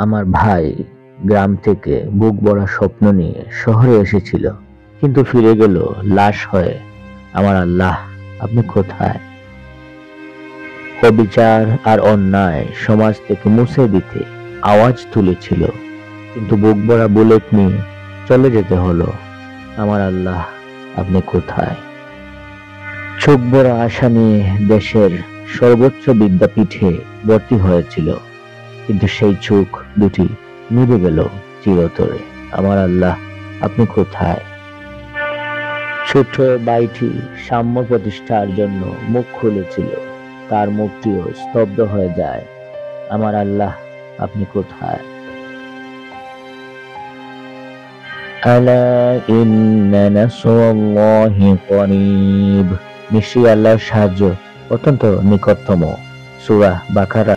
আমার ভাই গ্রাম থেকে বুক ভরা স্বপ্ন নিয়ে শহরে এসেছিল, কিন্তু ফিরে গেল লাশ হয়ে। আমার আল্লাহ, আপনি কোথায়? অবিচার আর অন্যায় সমাজ থেকে মুছে দিতে আওয়াজ তুলেছিল, কিন্তু বুক ভরা বুলেট নিয়ে চলে যেতে হলো। আমার আল্লাহ, আপনি কোথায়? চোখ ভরা আশা নিয়ে দেশের সর্বোচ্চ বিদ্যাপীঠে ভর্তি হয়েছিল, কিন্তু সেই চোখ দুটি নিভে গেল চিরতরে। আমার আল্লাহ, আপনি কোথায়? ছোট ভাইটি সাম্য প্রতিষ্ঠার জন্য মুখ খুলেছিল, তার মুখটিও স্তব্ধ হয়ে যায়। আমার আল্লাহ, আপনি কোথায়? আলা ইন্না নাসরাল্লাহি করিব, নিশ্চয়ই আল্লাহর সাহায্য অত্যন্ত নিকটতম। সূরা বাকারা